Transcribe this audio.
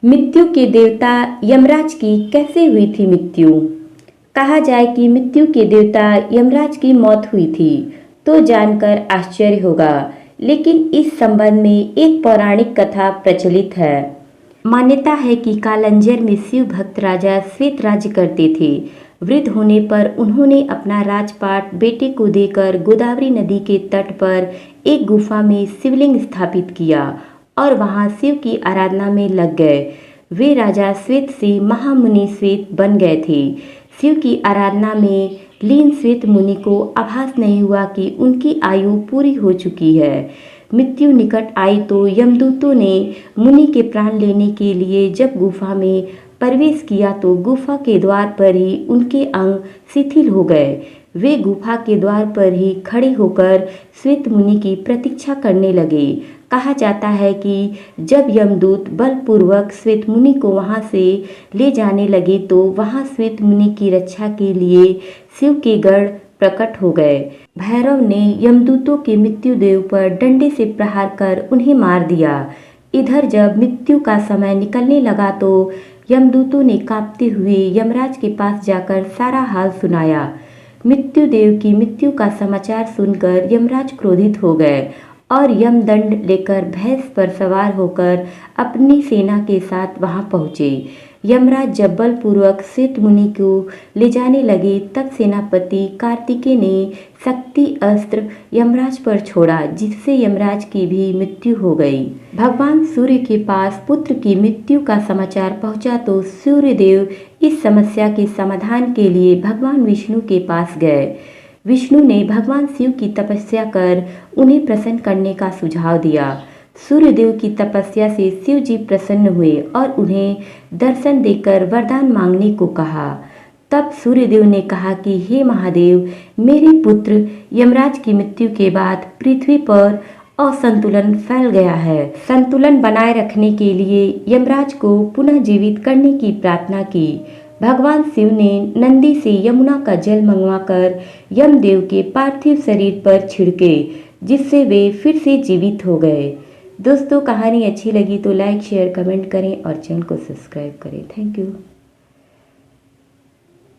मृत्यु के देवता यमराज की कैसे हुई थी मृत्यु। कहा जाए कि मृत्यु के देवता यमराज की मौत हुई थी तो जानकर आश्चर्य होगा, लेकिन इस संबंध में एक पौराणिक कथा प्रचलित है। मान्यता है कि कालंजर में शिव भक्त राजा श्वेत राज्य करते थे। वृद्ध होने पर उन्होंने अपना राजपाट बेटे को देकर गोदावरी नदी के तट पर एक गुफा में शिवलिंग स्थापित किया और वहां शिव की आराधना में लग गए। वे राजा श्वेत से महामुनि श्वेत बन गए थे। शिव की आराधना में लीन श्वेत मुनि को आभास नहीं हुआ कि उनकी आयु पूरी हो चुकी है। मृत्यु निकट आई तो यमदूतों ने मुनि के प्राण लेने के लिए जब गुफा में प्रवेश किया तो गुफा के द्वार पर ही उनके अंग शिथिल हो गए। वे गुफा के द्वार पर ही खड़े होकर श्वेत मुनि की प्रतीक्षा करने लगे। कहा जाता है कि जब यमदूत बलपूर्वक श्वेत मुनि को वहां से ले जाने लगे तो वहां श्वेत मुनि की रक्षा के लिए शिव के गण प्रकट हो गए। भैरव ने यमदूतों के मृत्यु देव पर डंडे से प्रहार कर उन्हें मार दिया। इधर जब मृत्यु का समय निकलने लगा तो यमदूतों ने कांपते हुए यमराज के पास जाकर सारा हाल सुनाया। मृत्यु देव की मृत्यु का समाचार सुनकर यमराज क्रोधित हो गए और यमदंड लेकर भैंस पर सवार होकर अपनी सेना के साथ वहां पहुंचे। यमराज जब बलपूर्वक श्वेत मुनि को ले जाने लगे तब सेनापति कार्तिकेय ने शक्ति अस्त्र यमराज पर छोड़ा, जिससे यमराज की भी मृत्यु हो गई। भगवान सूर्य के पास पुत्र की मृत्यु का समाचार पहुंचा तो सूर्यदेव इस समस्या के समाधान के लिए भगवान विष्णु के पास गए। विष्णु ने भगवान शिव की तपस्या कर उन्हें प्रसन्न करने का सुझाव दिया। सूर्यदेव की तपस्या से शिव जी प्रसन्न हुए और उन्हें दर्शन देकर वरदान मांगने को कहा। तब सूर्यदेव ने कहा कि हे महादेव, मेरे पुत्र यमराज की मृत्यु के बाद पृथ्वी पर असंतुलन फैल गया है। संतुलन बनाए रखने के लिए यमराज को पुनः जीवित करने की प्रार्थना की। भगवान शिव ने नंदी से यमुना का जल मंगवाकर यमदेव के पार्थिव शरीर पर छिड़के, जिससे वे फिर से जीवित हो गए। दोस्तों, कहानी अच्छी लगी तो लाइक शेयर कमेंट करें और चैनल को सब्सक्राइब करें। Thank you.